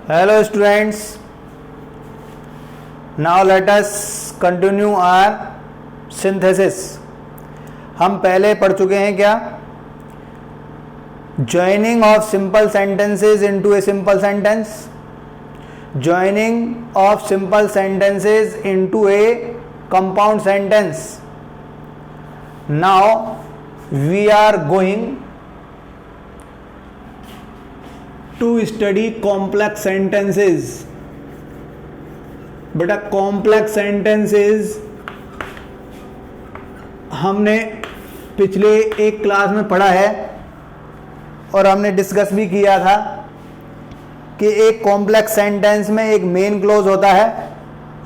Hello students, now let us continue our synthesis. हम पहले पढ़ चुके हैं क्या? Joining of simple sentences into a simple sentence, joining of simple sentences into a compound sentence. Now we are going to study complex sentences. बेटा complex sentences हमने पिछले एक क्लास में पढ़ा है और हमने डिस्कस भी किया था कि एक कॉम्प्लेक्स सेंटेंस में एक मेन क्लॉज होता है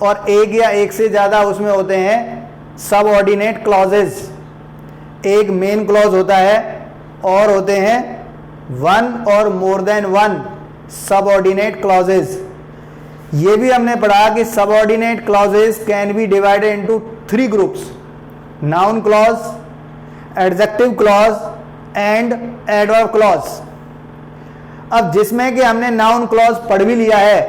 और एक या एक से ज़्यादा उसमें होते हैं सबऑर्डिनेट क्लॉजेज. एक मेन क्लॉज होता है और होते हैं वन और more than one subordinate clauses. ये भी हमने पढ़ा कि subordinate clauses can be divided into three groups: noun clause, adjective clause and adverb clause. अब जिसमें कि हमने नाउन क्लॉज पढ़ भी लिया है,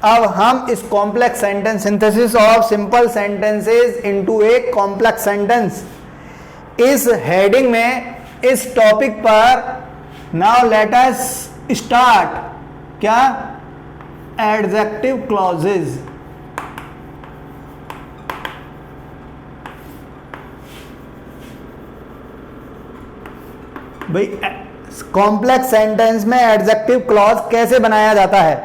अब हम इस complex sentence synthesis of simple sentences into a complex sentence, इस हेडिंग में इस टॉपिक पर नाउ लेट अस स्टार्ट. क्या? Adjective clauses. भाई कॉम्प्लेक्स सेंटेंस में एडजेक्टिव क्लॉज कैसे बनाया जाता है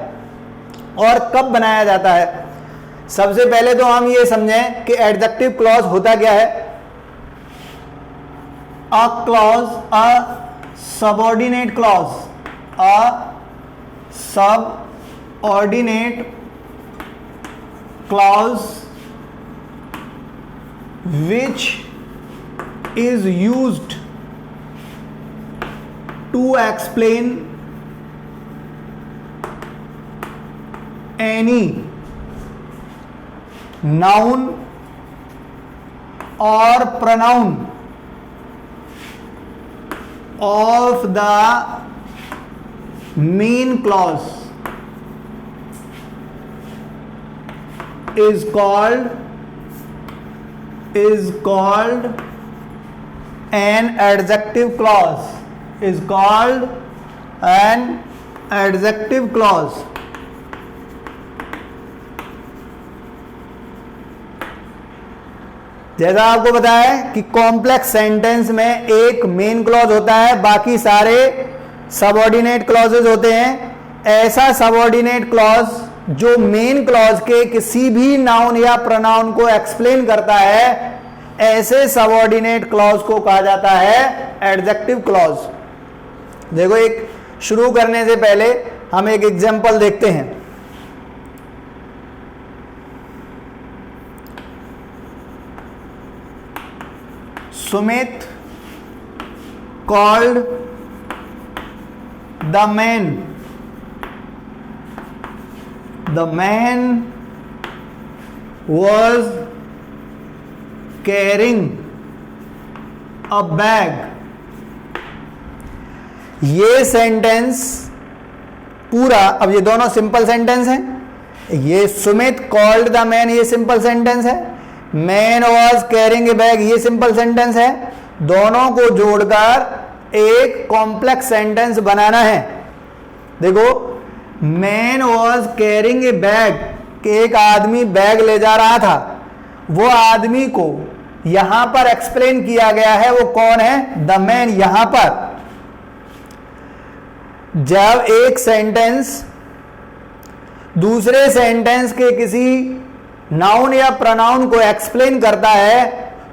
और कब बनाया जाता है? सबसे पहले तो हम ये समझें कि एडजेक्टिव क्लॉज होता क्या है. A clause, a subordinate clause, a subordinate clause which is used to explain any noun or pronoun of the main clause is called an adjective clause. Is called an adjective clause. जैसा आपको बताया कि complex sentence में एक main clause होता है, बाकी सारे सबऑर्डिनेट क्लॉजेज होते हैं. ऐसा सबऑर्डिनेट क्लॉज जो मेन क्लॉज के किसी भी नाउन या प्रोनाउन को एक्सप्लेन करता है, ऐसे सबऑर्डिनेट क्लॉज को कहा जाता है एडजेक्टिव क्लॉज. देखो, एक शुरू करने से पहले हम एक एग्जांपल देखते हैं. Sumit called the man. The man was carrying a bag. ये सेंटेंस पूरा, अब ये दोनों सिंपल सेंटेंस हैं. ये सुमित कॉल्ड द मैन, ये सिंपल सेंटेंस है. Man was carrying a bag, ये सिंपल सेंटेंस है. दोनों को जोड़कर एक कॉम्प्लेक्स सेंटेंस बनाना है. देखो, man was carrying a bag, कि एक आदमी बैग ले जा रहा था. वो आदमी को यहां पर एक्सप्लेन किया गया है. वो कौन है? The man. यहां पर जब एक सेंटेंस दूसरे सेंटेंस के किसी नाउन या प्रोनाउन को एक्सप्लेन करता है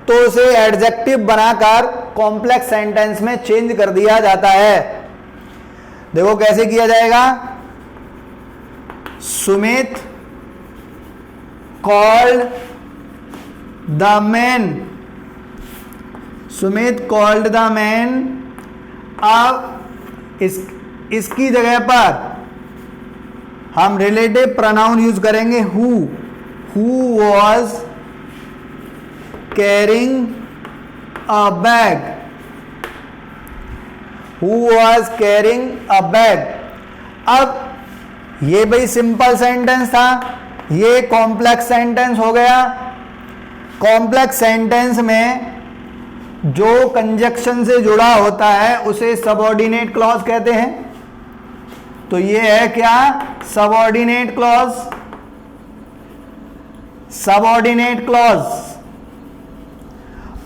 तो उसे एडजेक्टिव बनाकर कॉम्प्लेक्स सेंटेंस में चेंज कर दिया जाता है. देखो कैसे किया जाएगा. Sumit called the man. Sumit called the man. अब इसकी जगह पर हम रिलेटिव प्रोनाउन यूज करेंगे who. Who was carrying a bag? Who was carrying a bag? अब ये भाई सिंपल सेंटेंस था, ये कॉम्प्लेक्स सेंटेंस हो गया। कॉम्प्लेक्स सेंटेंस में जो कंजक्शन से जुड़ा होता है उसे सबऑर्डिनेट क्लॉज कहते हैं। तो ये है क्या, सबऑर्डिनेट क्लॉज। Subordinate clause.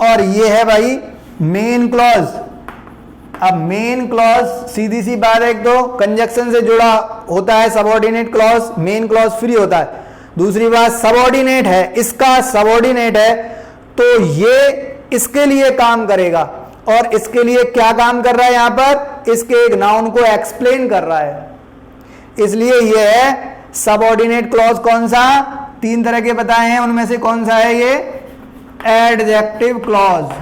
और ये है भाई मेन क्लॉज। अब मेन क्लॉज सीधी सी बात है, एक तो कंजक्शन से जुड़ा होता है subordinate clause, main clause free होता है। दूसरी बात सबऑर्डिनेट है, इसका सबऑर्डिनेट है तो ये इसके लिए काम करेगा। और इसके लिए क्या काम कर रहा है, यहां पर इसके एक नाउन को एक्सप्लेन कर रहा है, इसलिए ये है सबऑर्डिनेट क्लॉज। कौन सा, 3 तरह के बताए हैं, उनमें से कौन सा है ये, एडजेक्टिव क्लॉज।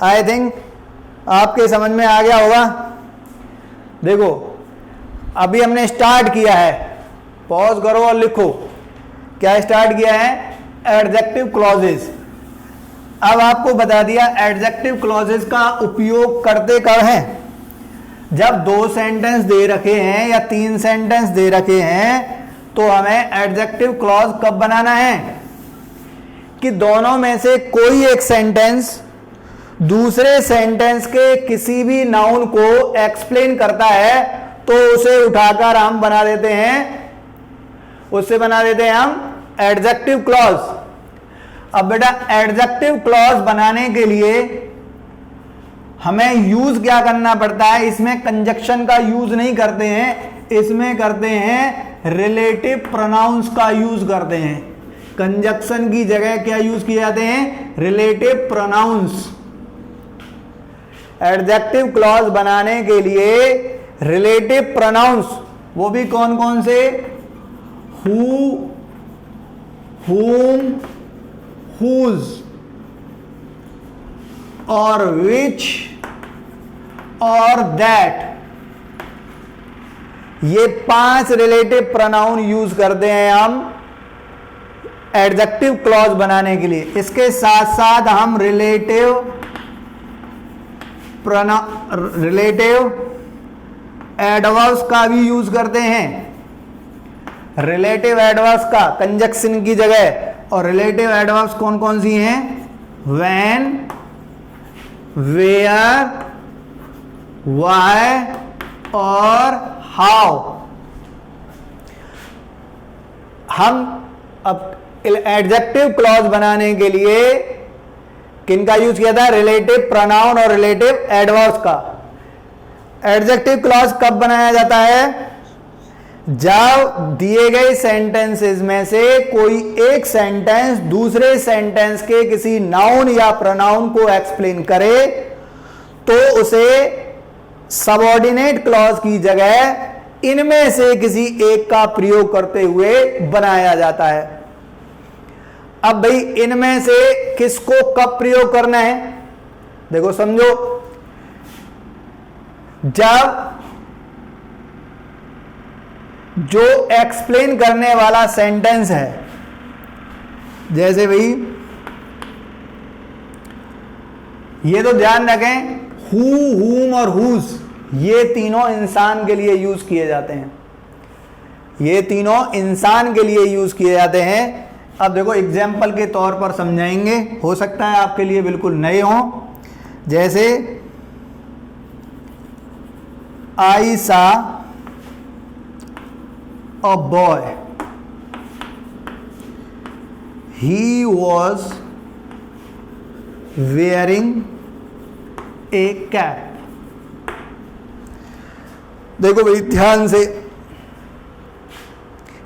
आई थिंक आपके समझ में आ गया होगा। देखो अभी हमने स्टार्ट किया है, पॉज करो और लिखो क्या स्टार्ट किया है, एडजेक्टिव क्लॉजेस। अब आपको बता दिया एडजेक्टिव क्लॉजेस का उपयोग करते कब हैं, जब 2 सेंटेंस दे रखे हैं या 3 सेंटेंस दे रखे हैं तो हमें एडजेक्टिव क्लॉज कब बनाना है, कि दोनों में से कोई एक सेंटेंस दूसरे सेंटेंस के किसी भी नाउन को एक्सप्लेन करता है तो उसे उठाकर हम बना देते हैं, उससे बना देते हैं हम एडजेक्टिव क्लॉज। अब बेटा एडजेक्टिव क्लॉज बनाने के लिए हमें यूज क्या करना पड़ता है, इसमें कंजक्शन का यूज नहीं करते हैं, इसमें करते हैं रिलेटिव प्रोनाउंस का यूज करते हैं। कंजक्शन की जगह क्या यूज किए जाते हैं, रिलेटिव प्रोनाउंस। एडजेक्टिव क्लॉज बनाने के लिए रिलेटिव प्रोनाउंस, वो भी कौन कौन से, हु, whom, whose और which और that, ये 5 रिलेटिव प्रोनाउन यूज करते हैं हम एडजेक्टिव क्लॉज बनाने के लिए। इसके साथ साथ हम रिलेटिव एडवर्ब्स का भी यूज करते हैं। रिलेटिव एडवर्ब्स का कंजक्शन की जगह, और रिलेटिव एडवर्ब्स कौन कौन सी हैं, व्हेन, वेयर, व्हाई और हाउ। हम अब एडजेक्टिव क्लॉज बनाने के लिए किनका यूज किया था, रिलेटिव प्रोनाउन और रिलेटिव एडवर्ब्स का। एडजेक्टिव क्लॉज कब बनाया जाता है, जब दिए गए सेंटेंसेस में से कोई एक सेंटेंस दूसरे सेंटेंस के किसी नाउन या प्रोनाउन को एक्सप्लेन करे तो उसे सबऑर्डिनेट क्लॉज की जगह इनमें से किसी एक का प्रयोग करते हुए बनाया जाता है। अब भाई इनमें से किसको कब प्रयोग करना है, देखो समझो, जब जो एक्सप्लेन करने वाला सेंटेंस है, जैसे भाई ये तो ध्यान रखें, हु, हुम और हुज, ये तीनों इंसान के लिए यूज किए जाते हैं, ये तीनों इंसान के लिए यूज किए जाते हैं। अब देखो एग्जाम्पल के तौर पर समझाएंगे, हो सकता है आपके लिए बिल्कुल नए हों। जैसे आई सा a boy, he was wearing A cap. देखो भाई ध्यान से,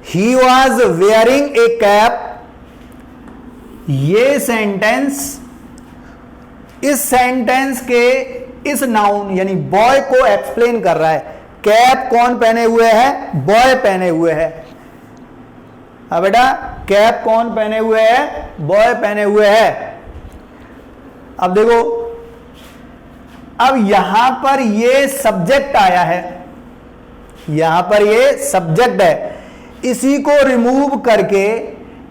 he was wearing A cap, ये सेंटेंस इस सेंटेंस के इस नाउन यानी बॉय को एक्सप्लेन कर रहा है। कैप कौन पहने हुए है, बॉय पहने हुए है। अब बेटा कैप कौन पहने हुए है, बॉय पहने हुए है। अब देखो, अब यहां पर ये सब्जेक्ट आया है, यहां पर ये सब्जेक्ट है, इसी को रिमूव करके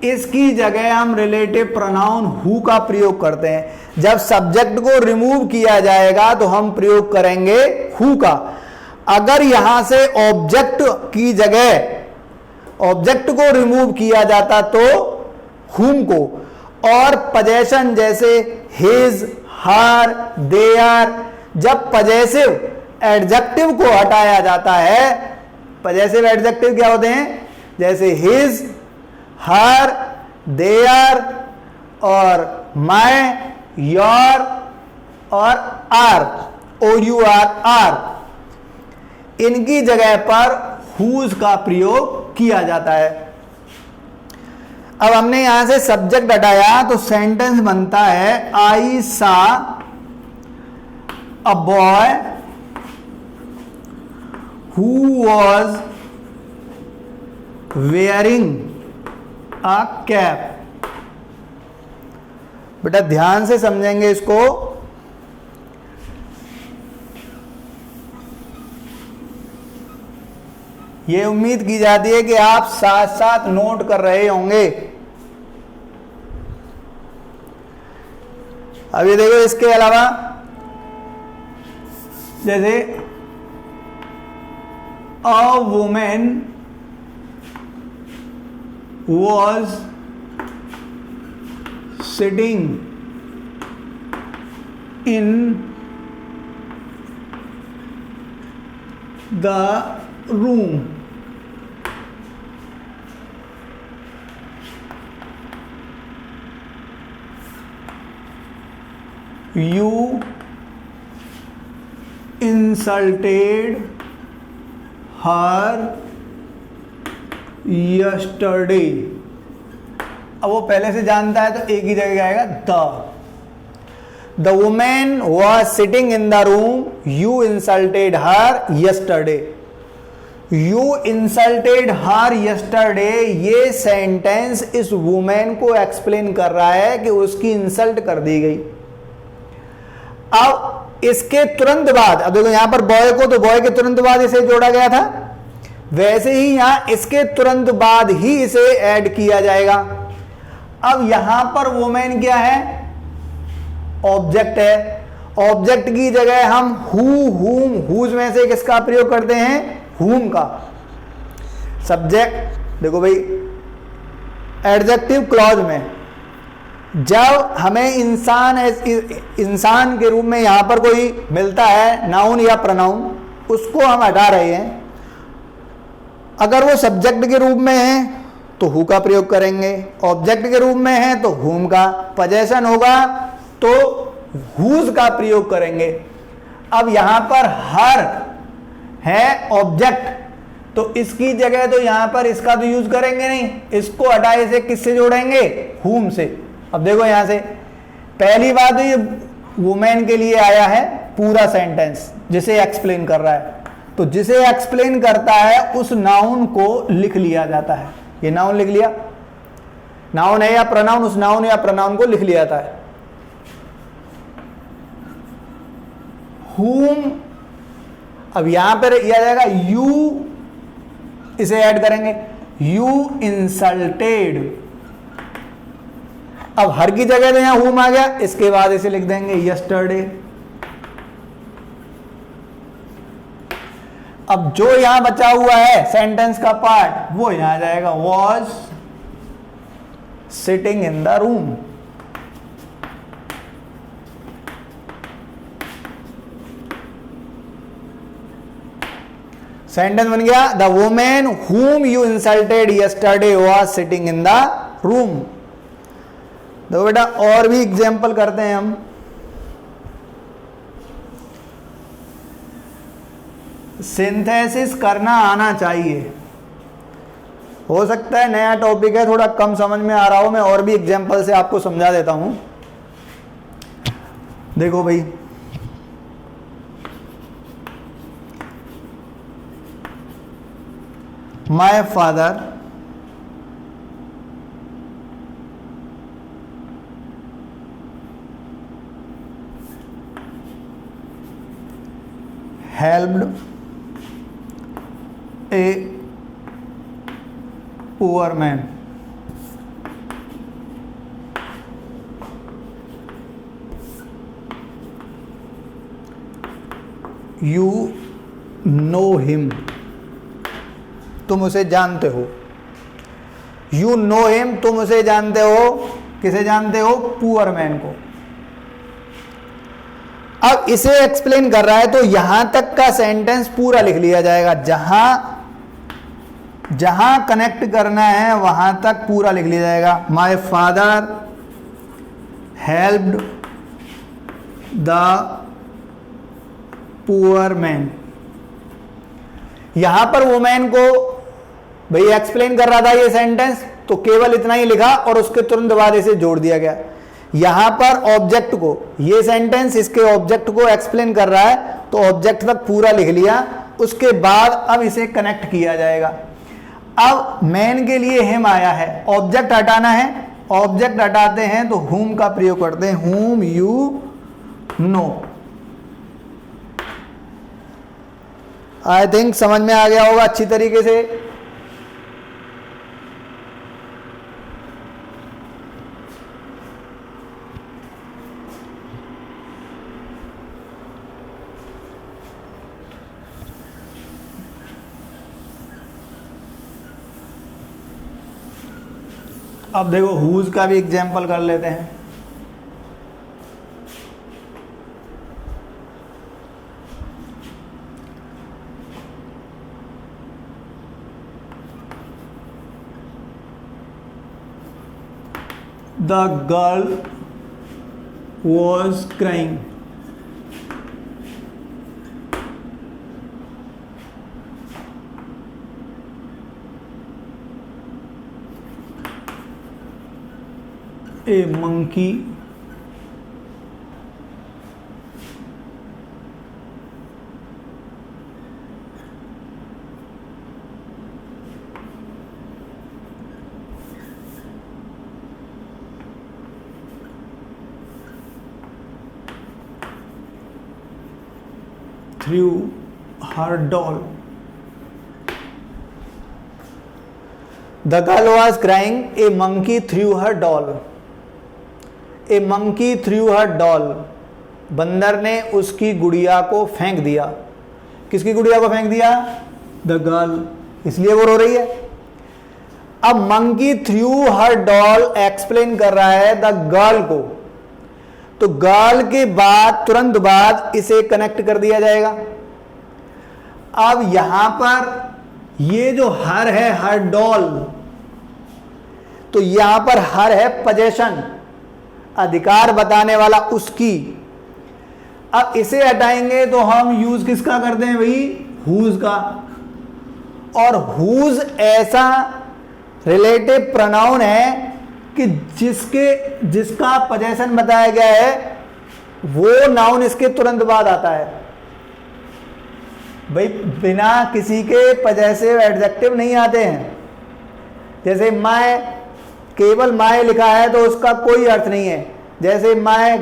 इसकी जगह हम रिलेटिव प्रोनाउन हु का प्रयोग करते हैं। जब सब्जेक्ट को रिमूव किया जाएगा तो हम प्रयोग करेंगे हु का। अगर यहां से ऑब्जेक्ट की जगह ऑब्जेक्ट को रिमूव किया जाता तो whom को, और पजेशन जैसे his, her, their, जब पजेसिव एडजेक्टिव को हटाया जाता है, पजेसिव एडजेक्टिव क्या होते हैं, जैसे his, her, their और my, your और are, our, इनकी जगह पर whose का प्रयोग किया जाता है। अब हमने यहां से सब्जेक्ट हटाया तो सेंटेंस बनता है आई सा a boy who was wearing a cap. बेटा ध्यान से समझेंगे इसको। ये उम्मीद की जाती है कि आप साथ साथ नोट कर रहे होंगे। अब ये देखो, इसके अलावा जैसे a women was sitting in the room. You insulted her yesterday। अब वो पहले से जानता है तो एक ही जगह आएगा the women was sitting in the room you insulted her yesterday। You insulted her yesterday, ये सेंटेंस इस वुमेन को एक्सप्लेन कर रहा है कि उसकी इंसल्ट कर दी गई। अब इसके तुरंत बाद, अब देखो यहां पर बॉय को, तो बॉय के तुरंत बाद इसे जोड़ा गया था, वैसे ही यहां इसके तुरंत बाद ही इसे ऐड किया जाएगा। अब यहां पर वुमेन क्या है, ऑब्जेक्ट है। ऑब्जेक्ट की जगह हम हु, हुम, हुज में से किसका प्रयोग करते हैं, हुम का। सब्जेक्ट देखो भाई, एडजेक्टिव क्लॉज में जब हमें इंसान के रूप में यहां पर कोई मिलता है, नाउन या प्रनाउन, उसको हम हटा रहे हैं। अगर वो सब्जेक्ट के रूप में है तो हु का प्रयोग करेंगे, ऑब्जेक्ट के रूप में है तो हुम का, पजेशन होगा तो हुज का प्रयोग करेंगे। अब यहां पर हर है ऑब्जेक्ट, तो इसकी जगह तो यहां पर इसका तो यूज करेंगे नहीं, इसको हटाए से किससे जोड़ेंगे, हुम से। अब देखो यहां से पहली बात तो ये वुमेन के लिए आया है पूरा सेंटेंस जिसे एक्सप्लेन कर रहा है, तो जिसे एक्सप्लेन करता है उस नाउन को लिख लिया जाता है। ये नाउन लिख लिया, नाउन है या प्रनाउन, उस नाउन या प्रनाउन को लिख लिया जाता है। whom, अब यहां पर यह आ जाएगा यू, इसे ऐड करेंगे, यू इंसल्टेड। अब हर की जगह तो यहां whom आ गया, इसके बाद इसे लिख देंगे yesterday। अब जो यहां बचा हुआ है सेंटेंस का पार्ट, वो यहां आ जाएगा was sitting in the room। Sentence बन गया, the women whom you insulted yesterday was sitting in the room। तो बेटा और भी एग्जाम्पल करते हैं हम। सिंथेसिस करना आना चाहिए। हो सकता है नया टॉपिक है, थोड़ा कम समझ में आ रहा हो, मैं और भी एग्जाम्पल से आपको समझा देता हूं। देखो भाई, my father helped a poor man। You know him, तुम उसे जानते हो। यू नो हिम, तुम उसे जानते हो। किसे जानते हो? पुअर मैन को। अब इसे एक्सप्लेन कर रहा है तो यहां तक का सेंटेंस पूरा लिख लिया जाएगा। जहां कनेक्ट करना है वहां तक पूरा लिख लिया जाएगा। My father helped the poor man. यहां पर वुमेन को भाई एक्सप्लेन कर रहा था ये सेंटेंस, तो केवल इतना ही लिखा और उसके तुरंत बाद इसे जोड़ दिया गया। यहां पर ऑब्जेक्ट को, ये सेंटेंस इसके ऑब्जेक्ट को एक्सप्लेन कर रहा है तो ऑब्जेक्ट तक पूरा लिख लिया, उसके बाद अब इसे कनेक्ट किया जाएगा। अब मैन के लिए हिम आया है, ऑब्जेक्ट हटाना है, ऑब्जेक्ट हटाते हैं तो हुम का प्रयोग करते हैं, whom you know. I think समझ में आ गया होगा अच्छी तरीके से। अब देखो हुज का भी एग्जाम्पल कर लेते हैं। The girl was crying. A monkey threw her doll. The girl was crying. A monkey threw her doll. A monkey threw her doll. बंदर ने उसकी गुड़िया को फेंक दिया। किसकी गुड़िया को फेंक दिया? द गर्ल, इसलिए वो रो रही है। अब मंकी थ्रू हर डॉल एक्सप्लेन कर रहा है द गर्ल को, तो गर्ल के बाद तुरंत बाद इसे कनेक्ट कर दिया जाएगा। अब यहां पर ये जो हर है, हर डॉल, तो यहां पर हर है पोजेशन, अधिकार बताने वाला उसकी। अब इसे हटाएंगे तो हम यूज किसका करते हैं भाई? हुज का। और हुज ऐसा रिलेटिव प्रोनाउन है कि जिसका पोजेशन बताया गया है वो नाउन इसके तुरंत बाद आता है। भाई बिना किसी के पोजेसिव एडजेक्टिव नहीं आते हैं। जैसे माय, केवल माय लिखा है तो उसका कोई अर्थ नहीं है। जैसे माय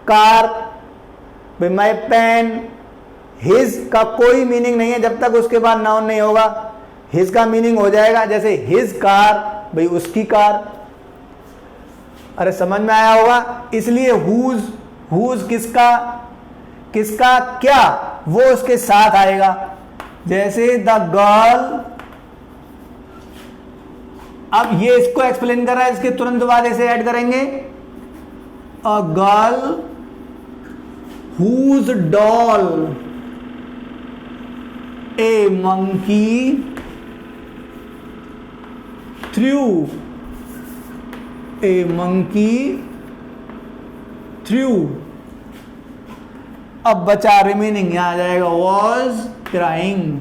कार, भाई माय पेन, हिज का कोई मीनिंग नहीं है जब तक उसके बाद नाउन नहीं होगा। हिज का मीनिंग हो जाएगा, जैसे हिज कार, भाई उसकी कार। अरे समझ में आया होगा। इसलिए हुज किसका क्या, वो उसके साथ आएगा। जैसे द गर्ल, अब ये इसको एक्सप्लेन कर रहा है, इसके तुरंत बाद इसे ऐड करेंगे, a girl whose doll a monkey threw, a monkey threw. अब बचा रिमेनिंग, यहां आ जाएगा वॉज क्राइंग।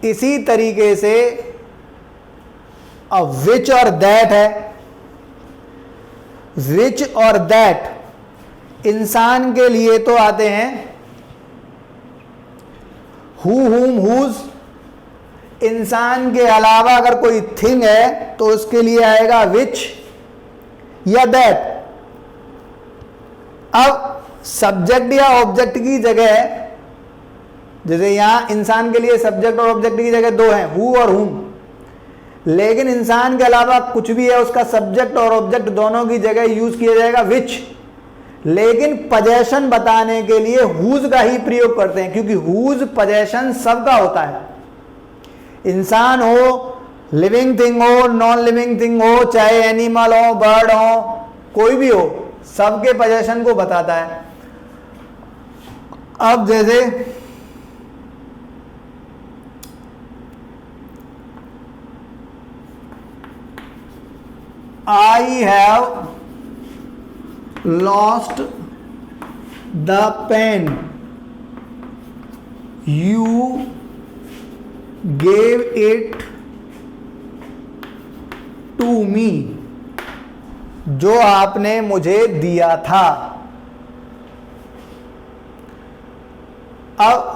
इसी तरीके से अब विच और दैट है। विच और दैट इंसान के लिए तो आते हैं हु, हुम, हुज। इंसान के अलावा अगर कोई थिंग है तो उसके लिए आएगा विच या दैट। अब सब्जेक्ट या ऑब्जेक्ट की जगह, जैसे यहां इंसान के लिए सब्जेक्ट और ऑब्जेक्ट की जगह दो हैं, हु और हुम। लेकिन इंसान के अलावा कुछ भी है उसका सब्जेक्ट और ऑब्जेक्ट दोनों की जगह यूज किया जाएगा विच। लेकिन पजेशन बताने के लिए हुज का ही प्रयोग करते हैं, क्योंकि हुज पजेशन सबका होता है। इंसान हो, लिविंग थिंग हो, नॉन लिविंग थिंग हो, चाहे एनिमल हो, बर्ड हो, कोई भी हो, सबके पजेशन को बताता है। अब जैसे I have lost the pen you gave it to me, जो आपने मुझे दिया था। अब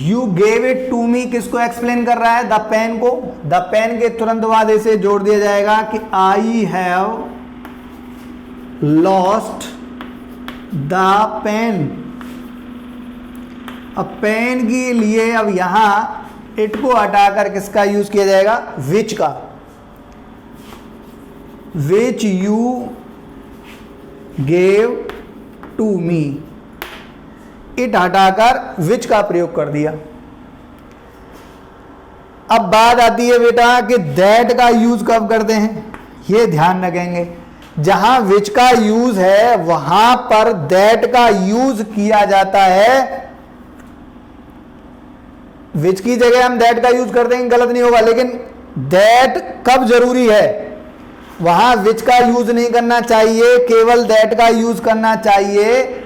You gave it to me किसको एक्सप्लेन कर रहा है? द पेन को। द पेन के तुरंत बाद इसे जोड़ दिया जाएगा कि I have lost the pen। अब पेन के लिए अब यहां इट को हटाकर किसका यूज किया जाएगा? विच का। Which you gave to me, it हटाकर विच का प्रयोग कर दिया। अब बात आती है बेटा कि दैट का यूज कब करते हैं, ये ध्यान रखेंगे। जहां विच का यूज है वहां पर दैट का यूज किया जाता है। विच की जगह हम दैट का यूज कर देंगे, गलत नहीं होगा, लेकिन दैट कब जरूरी है? वहां विच का यूज नहीं करना चाहिए, केवल दैट का यूज करना चाहिए।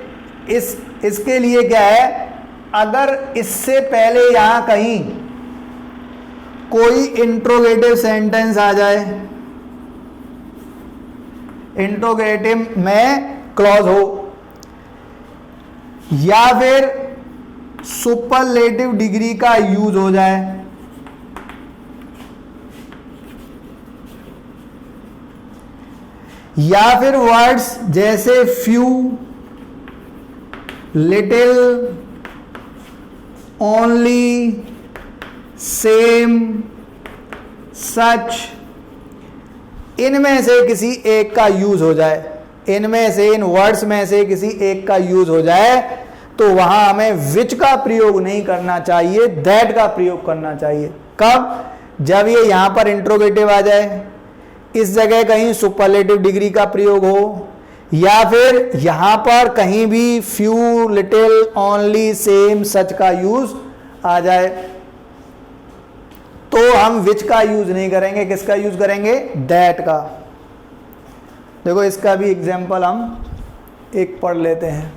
इसके लिए क्या है, अगर इससे पहले यहां कहीं कोई इंट्रोगेटिव सेंटेंस आ जाए, इंट्रोगेटिव में क्लॉज हो, या फिर सुपरलेटिव डिग्री का यूज हो जाए, या फिर वर्ड्स जैसे फ्यू, लिटिल, ओनली, सेम, सच, इनमें से किसी एक का यूज हो जाए, इनमें से, इन वर्ड्स में से किसी एक का यूज हो जाए, तो वहां हमें विच का प्रयोग नहीं करना चाहिए, दैट का प्रयोग करना चाहिए। कब? जब ये यहां पर इंट्रोगेटिव आ जाए, इस जगह कहीं सुपरलेटिव डिग्री का प्रयोग हो, या फिर यहां पर कहीं भी फ्यू, लिटिल, ओनली, सेम, सच का यूज आ जाए, तो हम विच का यूज नहीं करेंगे। किसका यूज करेंगे? दैट का। देखो इसका भी एग्जाम्पल हम एक पढ़ लेते हैं।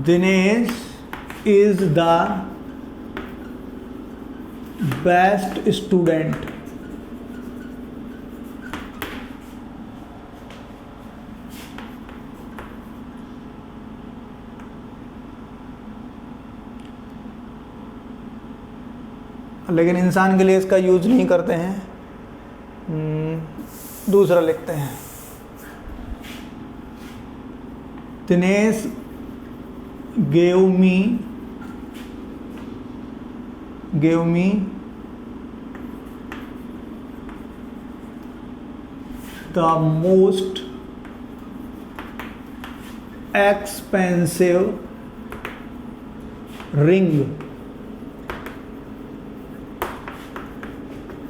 Dinesh is the best student. लेकिन इंसान के लिए इसका यूज नहीं करते हैं, दूसरा लिखते हैं। Dinesh gave me the most expensive ring.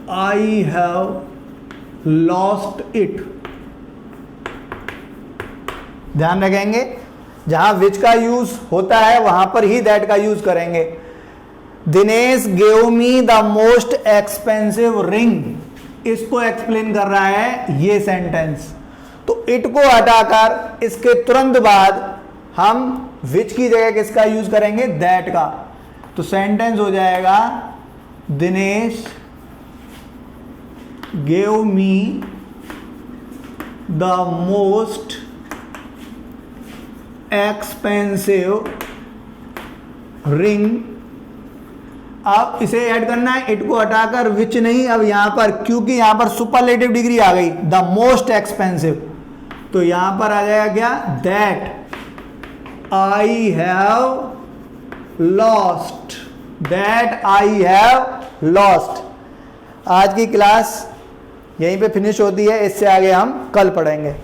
I have lost it. ध्यान रखेंगे, जहां विच का यूज होता है वहां पर ही दैट का यूज करेंगे। Dinesh gave me the most expensive ring, इसको एक्सप्लेन कर रहा है ये सेंटेंस। तो इट को हटाकर इसके तुरंत बाद हम विच की जगह किसका यूज करेंगे? दैट का। तो सेंटेंस हो जाएगा Dinesh gave me the most expensive ring अब इसे ऐड करना है, इट को हटाकर विच नहीं, अब यहां पर क्योंकि यहां पर सुपरलेटिव डिग्री आ गई, द मोस्ट एक्सपेंसिव, तो यहां पर आ जाएगा क्या, that I have lost, that I have lost. आज की क्लास यहीं पे फिनिश होती है, इससे आगे हम कल पढ़ेंगे।